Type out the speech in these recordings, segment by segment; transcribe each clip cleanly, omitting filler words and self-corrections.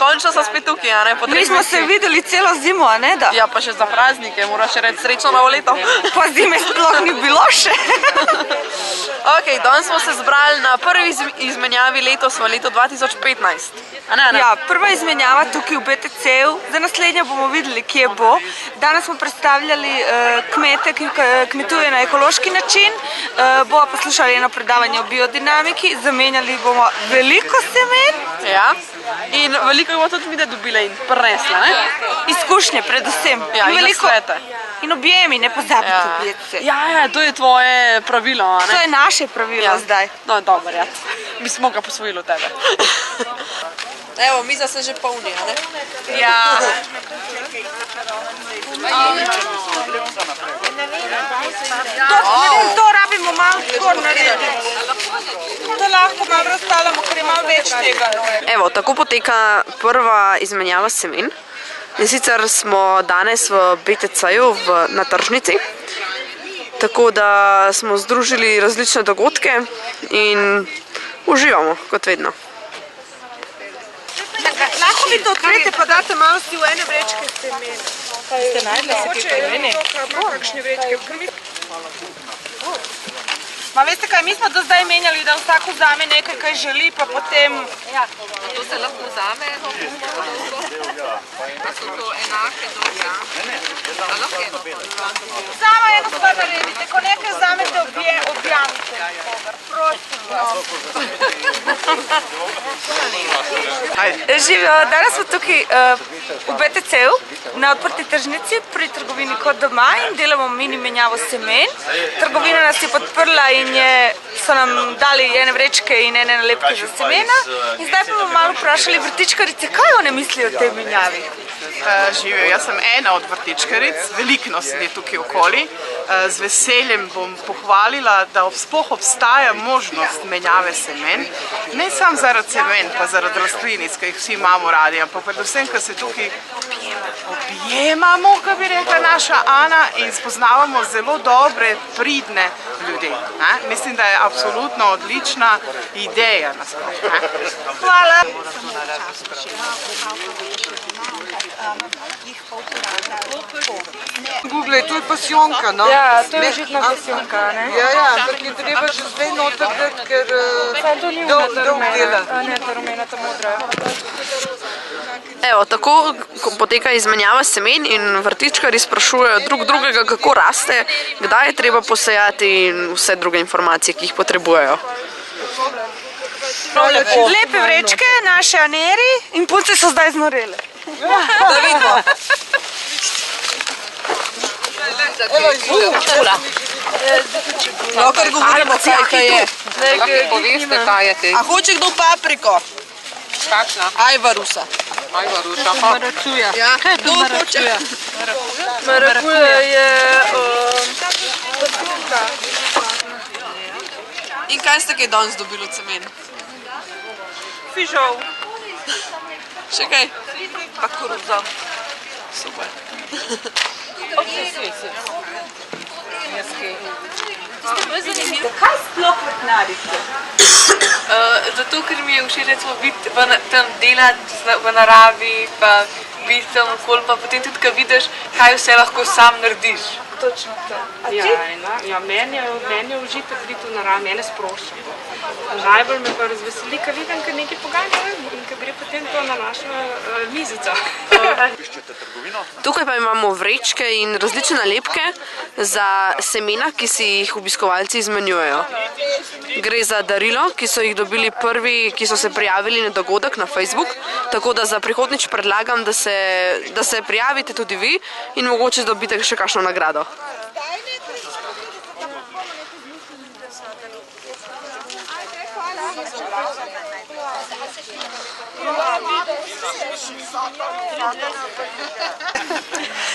končno so spet tukaj, a ne? Mi smo se videli celo zimo, a ne da? Ja, pa še za praznike, moraš reči srečno novo leto. Pa zime sploh ni bilo še. Ok, danes smo se zbrali na prvi izmenjavi letos v letu 2015. Ja, prva izmenjava tukaj v BTC-u, za naslednjo bomo videli, kje bo. Danes smo predstavljali kmete, ki kmetujejo na ekološki način, bomo poslušali eno predavanje o biodinamiki, zamenjali bomo veliko semen. Ja, in veliko bomo tudi mi dobile in prenesle, ne? Izkušnje predvsem. Ja, in nasvete. In objemi, ne pozabite objeti se. Ja, to je tvoje pravilo, a ne? To je naše pravilo zdaj. No, dobro, ja. Mi smo ga posvojili od tebe. Evo, miza se že polni, a ne? Ja. To rabimo malo skor narediti. To lahko malo razstavljamo, ker je malo več tega. Evo, tako poteka prva izmenjava semen. In sicer smo danes v BTC-ju na tržnici. Tako da smo združili različne dogodke in uživamo, kot vedno. Lahko mi to odprete, pa date malo si v ene vrečke semen. Ste najdli si te semene? Kakšne vrečke? Ma veste kaj, mi smo do zdaj menjali, da vsak vzame nekaj, kaj želi, pa potem... Ja, to se lahko vzame, da so to enake dolja. Samo eno stvar naredite, ko nekaj vzamete, objamite. Prosim. Živijo, danes smo tukaj v BTC-u, na odprti tržnici pri trgovini Kot doma in delamo mini menjavo semen. Trgovina nas je podprla in so nam dali ene vrečke in ene nalepke za semena. In zdaj pa bomo malo vprašali vrtičkarice, kaj one mislijo o tej menjavi. Živijo, jaz sem ena od vrtičkaric, veliko nas je tukaj okoli. Z veseljem bom pohvalila, da sploh obstaja možnost menjave semen. Ne samo zaradi semen, pa zaradi rastlinic, ki jih vsi imamo radi, ampak predvsem, ker se tukaj objemamo, kot bi rekla naša Ana, in spoznavamo zelo dobre, pridne ljudi. Mislim, da je absolutno odlična ideja nasploh. Hvala. Google, to je pasijonka, no? Ja, to je užitna pasijonka, ne? Ja, ampak je treba že zdaj noter dati, ker dolg dela. Ne, ta rumena, ta modra. Evo, tako poteka izmenjava semen in vrtičkarji sprašujejo drug drugega, kako raste, kdaj je treba posejati in vse druge informacije, ki jih potrebujejo. Lepe vrečke, naše Aneri in punce so zdaj znorele. Da vidimo. No, kar govorimo, kaj je. Lahko poveste, kaj je te. A hoče kdo papriko? Kakšna? Ajvarusa. Ajvaruša. Maracuja. Ja, kdo hoče? Maracuja je pasulka. In kaj ste kaj danes dobili od semen? Fižol. Še kaj? Pa koruzo. Super. Kaj sploh vrtnarite? Zato, ker mi je všeč recimo biti tam delati v naravi, pa biti tam okoli, pa potem tudi, ko vidiš, kaj vse lahko sam narediš. Točno to. Ja, meni je užitek biti v naravi, mene sprošča. Najbolj me pa razveseli, ko vidim, ko nekaj poganjajo in ko gre potem to na našo mizico. Tukaj pa imamo vrečke in različne nalepke za semena, ki si jih obiskovalci izmenjujejo. Gre za darilo, ki so jih dobili prvi, ki so se prijavili na dogodek na Facebook, tako da za prihodnjič predlagam, da se prijavite tudi vi in mogoče dobite še kakšno nagrado.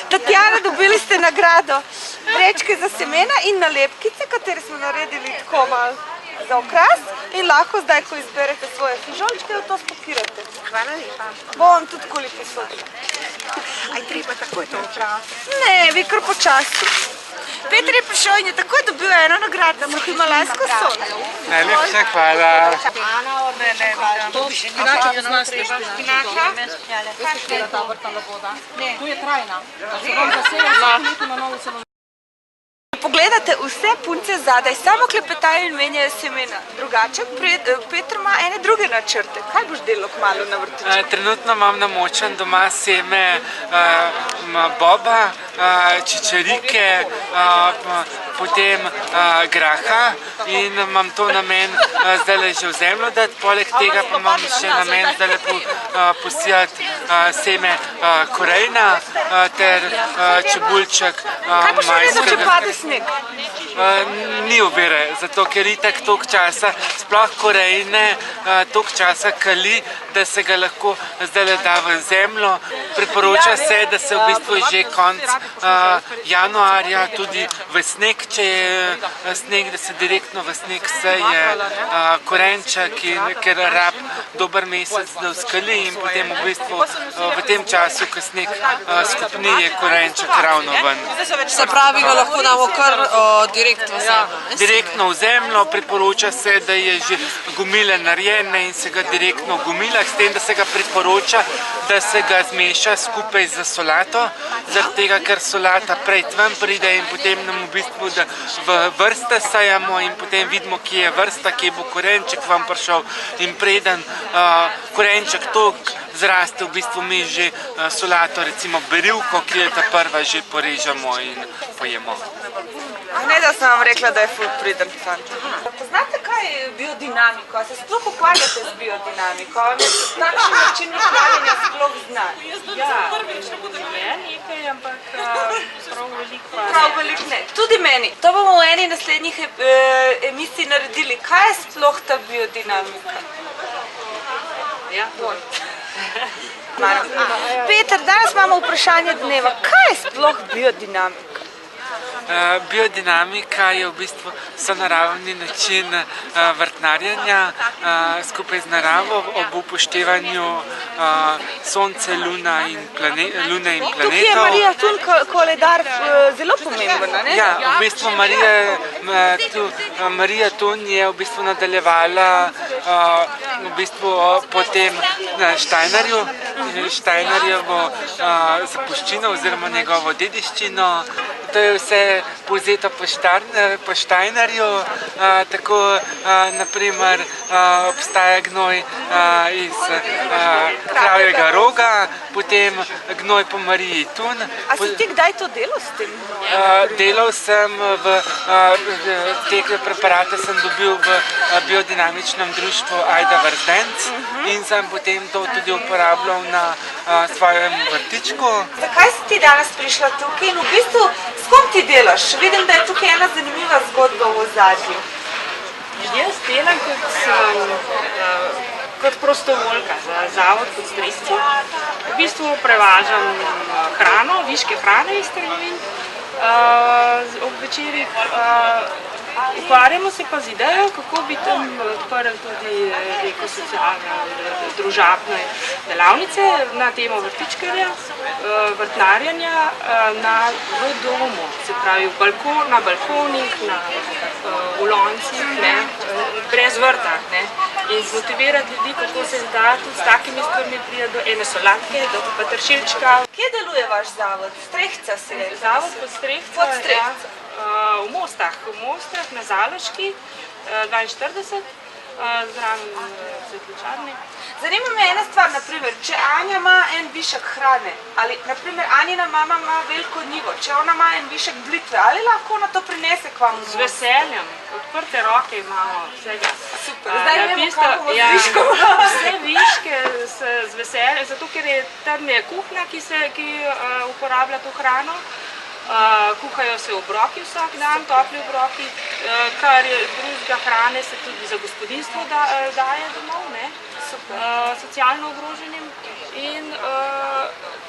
Tatjana, dobili ste nagrado. Vrečke za semena in nalepkice, katere smo naredili tako malo za okras in lahko zdaj, ko izberete svoje fižolčke, v to spakirate. Hvala lepa. Bo vam tudi koliko posodila. Aj treba takoj to upraviti. Ne, vi kar počasi. Peter je prišel in je takoj dobil eno nagrado za himalajsko sol. Najlepša hvala. Pogledate, vse punce zadaj samo klepetajo in menjajo semena. Drugače, Peter ima ene druge načrte. Kaj boš delal kmalu na vrtičku? Trenutno imam namočen doma seme boba, čičerike, potem graha in imam to namen zdaj že v zemljo dati. Poleg tega pa imam še namen zdaj posijati seme korejna ter čebulček Kaj boš naredil, če pade sneg? Ni ovire, zato ker itak toliko časa, sploh korejne, toliko časa kali, da se ga lahko zdaj da v zemljo. Priporoča se, da se v bistvu že konec januarja tudi v sneg, če je sneg, da se direktno v sneg seje korenček, ker rab dober mesec, da vzkali in potem v bistvu v tem času, ko sneg skupni, je korenček ravno ven. Se pravi, ga lahko damo kar direktno v zemljo. Direktno v zemljo, priporoča se, da je že gomile narejene in se ga direktno v gomilah, s tem, da se ga priporoča, da se ga zmeša skupaj z solato, zaradi tega, ker solata prej ven pride in potem nam v bistvu v vrste sajamo in potem vidimo, kje je vrsta, kje bo korenček vam prišel in preden korenček toliko zraste, v bistvu mi že solato, recimo berivko, ki je ta prva, že porežemo in pojemo. Ne, da sem vam rekla, da je ful priden fant. Poznate, kaj je biodinamiko? Se sploh ukvarjate z biodinamiko? Takšen način ukvarjanja sploh znan? Ja, je nekaj, ampak prav veliko pa ne. Prav veliko ne. Tudi meni. To bomo v eni naslednjih emisij naredili. Kaj je sploh ta biodinamika? Ja, Peter, danes imamo vprašanje dneva. Kaj je sploh biodinamika? Biodinamika je v bistvu sonaravni način vrtnarjenja skupaj z naravo ob upoštevanju sonce, lune in planetov. Tukaj je Marija Tun koledar zelo pomemben, ne? Ja, v bistvu Marija Tun je v bistvu nadaljevala v bistvu po tem Steinerju, Steinerjevo zapuščino oziroma njegovo dediščino. To je vse povzeto po Steinerju, tako naprimer obstaja gnoj iz kravjega roga, potem gnoj po Mariji Tun. A si ti kdaj to delal s tem? Delal sem te preparate sem dobil v biodinamičnem društvu Ajda Vrstenc in sem potem to tudi uporabljal na svojem vrtičku. Zakaj si ti danes prišla tukaj in v bistvu s kom ti delaš? Vidim, da je tukaj ena zanimiva zgodba v ozadju. Jaz delam kot prostovoljka za zavod kot strešca. V bistvu prevažam hrano, viške hrane iz trgovin. Ob večerih ukvarjamo se pa z idejo, kako bi tam odprli tudi ekosocialne, družabne delavnice na temo vrtičkarja, vrtnarjenja v domu, se pravi na balkonih, v loncih, brez vrta. In zmotivirati ljudi, kako se da tudi s takimi stvarmi pride do ene solatke, do peteršilčka. Kje deluje vaš zavod? Strehca se je? Zavod pod Strehca, v Mostah, na Zaloški, 42, zraven Svetličarni. Zanima me ena stvar, naprimer, če Anja ima en višek hrane, ali naprimer Anjina mama ima veliko njivo, če ona ima en višek blitve, ali lahko ona to prinese k vam? Z veseljem, odprte roke imamo vsega. Super, zdaj vemo, kako bomo z viškom. Vse viške z veseljem, zato ker je tam kuhna, ki uporablja to hrano. Kuhajo se obroki vsak dan, topli obroki, kar je drugega hrane se tudi za gospodinstvo daje domov, socialno ogroženim. In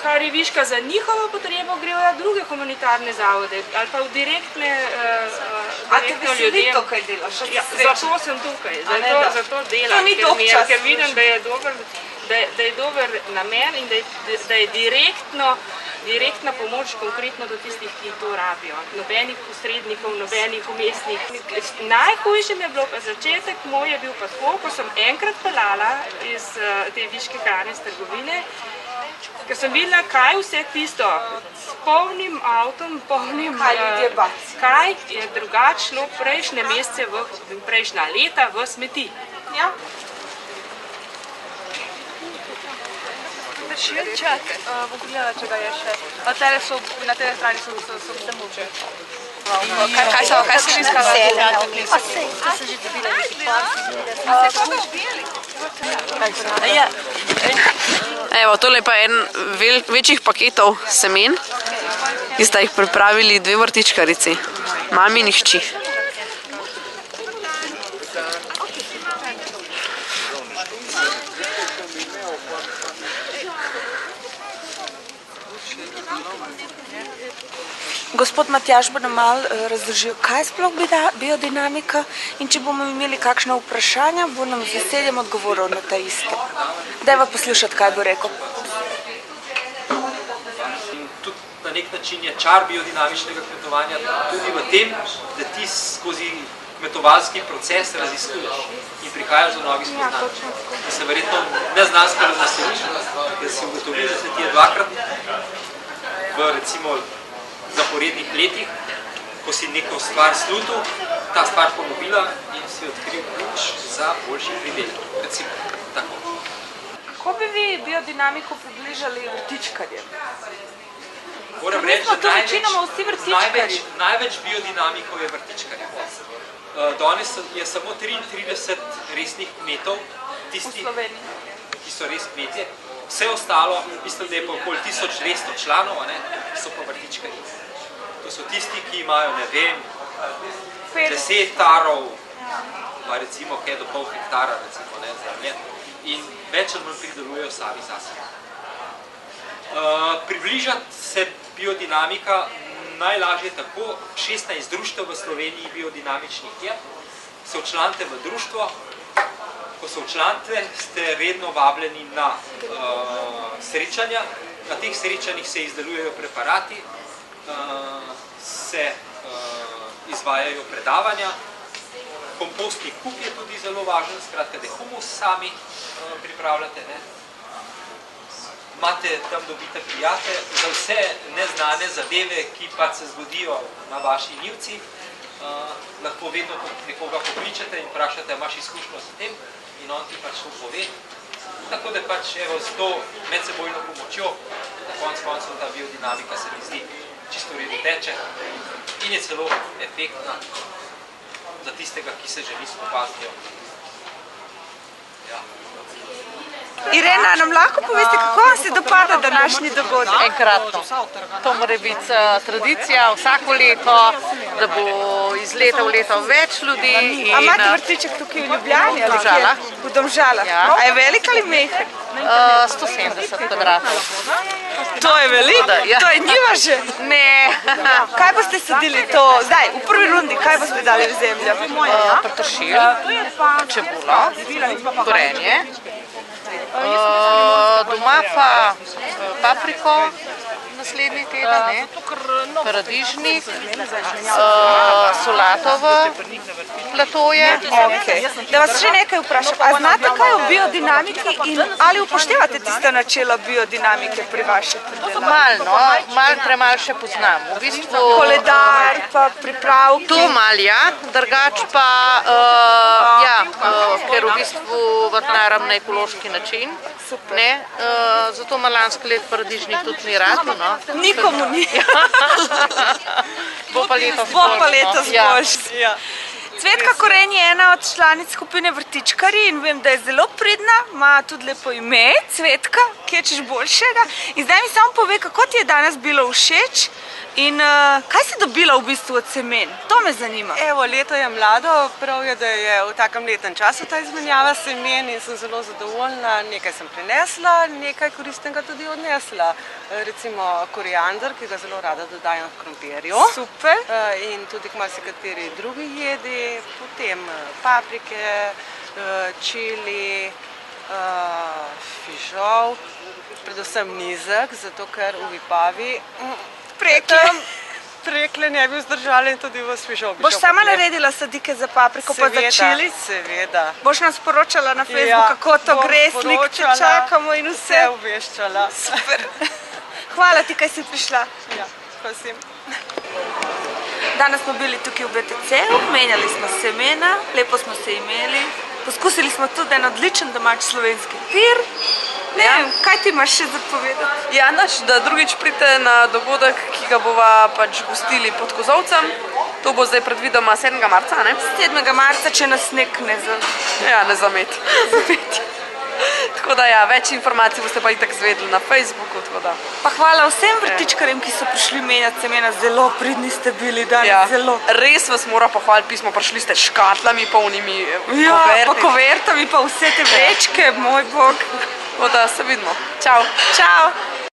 kar je viška za njihovo potrebo, grejo na druge humanitarne zavode ali pa v direktne ljudem. A te veseli to, kaj delaš? Zato sem tukaj, zato delam, ker vidim, da je dober namen in da je direktno direktna pomoč konkretno do tistih, ki to rabijo. Nobenih posrednikov, nobenih umestnih. Najhujše mi je bilo pa začetek, moj je bil pa tako, ko sem enkrat peljala iz te viške hrane iz trgovine, ker sem videla, kaj vse tisto s polnim avtom, polnim, kaj je drugače šlo prejšnje mesece, prejšnja leta v smeti. Ja. Šilček, bom pogledala, če ga je še. Na tej strani so muče. Kaj so iskala? To sem že dobila neki Evo, tole pa je en večjih paketov semen, ki sta jih pripravili dve vrtičkarici, mami in hči. Gospod Matjaž bo nam malo razložil, kaj je sploh biodinamika in če bomo imeli kakšna vprašanja, bo nam z veseljem odgovoril na ta iste. Dajva poslušati, kaj bo rekel. Tudi na nek način je čar biodinamičnega kmetovanja tudi v tem, da ti skozi kmetovalski proces raziskuješ in prihajaš do novih spoznanj. Da se verjetno neznansko razveseliš, da si ugotovil, da se ti je dvakrat v recimo zaporednih letih, ko si neko stvar slutil, ta stvar pomobila in si odkril ključ za boljši pridelek. Recimo, tako. Kako bi vi biodinamiko približali vrtičkarjem? Moram reči, da največ biodinamikov je vrtičkarjev. Danes je samo 33 resnih kmetov, tisti, ki so res kmetje. Vse ostalo, mislim, da je pa okoli 1200 članov, so pa vrtičkarji. To so tisti, ki imajo, ne vem, 10 tarov, pa recimo kaj do pol hektara, recimo, zemlje, in več ali manj pridelujejo sami zase. Približati se biodinamika najlažje tako, 16 društev v Sloveniji biodinamičnih je, se včlanite v društvo. Ko se včlanite, ste redno vabljeni na srečanja. Na teh srečanjih se izdelujejo preparati, se izvajajo predavanja. Kompostni kup je tudi zelo važen, skratka, da humus sami pripravljate. Imate tam dobite prijatelje za vse neznane zadeve, ki pa se zgodijo na vaši njivci. Lahko vedno nekoga pokličete in vprašate, imaš izkušnjo s tem, in on ti pač to pove. Tako da pač s to medsebojno pomočjo, na koncu ta biodinamika se mi zdi čisto v redu teče in je celo efektna za tistega, ki se želi spopasti. Irena, nam lahko poveste, kako vam se dopada današnji dogodek? Enkratno. To mora biti tradicija vsako leto, da bo iz leta v leto več ljudi. A imate vrtiček tukaj v Ljubljani? V Domžalah. V Domžalah. A je velik ali mehek? 170 kvadratov. To je veliko? To je njiva že? Ne. Kaj boste sadili to? Zdaj, v prvi rundi, kaj boste dali v zemljo? Peteršilj, čebulo, korenje. Doma pa papriko naslednji teden, paradižnik, solatovo platoje. Da vas še nekaj vprašam, a znate kaj o biodinamiki in ali upoštevate tiste načela biodinamike pri vaših predelavi? Malo premalo še poznam. Koledar pa pripravki? To malo ja, drugač pa, ker v bistvu vrtnaram na ekološki način. Zato ima lansko let paradižnik tudi ni rad. Nikomu ni. Bo pa letos boljši. Cvetka Koren je ena od članic skupine Vrtičkarji in vem, da je zelo pridna, ima tudi lepo ime, Cvetka, kje češ boljšega. In zdaj mi samo pove, kako ti je danes bilo všeč in kaj si dobila v bistvu od semen? To me zanima. Evo, leto je mlado, prav je, da je v takem letnem času ta izmenjava semen in sem zelo zadovoljna. Nekaj sem prinesla, nekaj koristnega tudi odnesla. Recimo koriander, ki ga zelo rada dodajam v krompirju. Super. In tudi k marsikateri drugi jedi, potem paprike, čili, fižol. predvsem nizek, zato ker v Vipavi prekle ne bi vzdržali in tudi vas bi že obišel. Boš sama naredila sadike za papriko pa za čili? Seveda. Boš nam sporočala na Facebook, kako to gre, slik te čakamo in vse? Vse obveščala. Super. Hvala ti, kaj si prišla. Ja, prosim. Danes smo bili tukaj v BTC-u, menjali smo semena, lepo smo se imeli. Poskusili smo tudi en odličen domač slovenski pir. Ne vem, kaj ti imaš še za povedati? Ja, da drugič pridete na dogodek, ki ga bova pač gostili pod Kozolcem. To bo zdaj predvidoma 7. marca, ne? 7. marca, če nas nek ne zameti. Tako da ja, več informacij boste pa itak zvedeli na Facebooku, tako da. Pa hvala vsem vrtičkarjem, ki so prišli menjati semena, zelo pridni ste bili danes, zelo. Res vas mora pohvaliti, pismo, prišli ste škatlami polnimi koverti. Ja, pa kovertami, pa vse te vrečke, moj bog. Tako da se vidimo. Čau. Čau.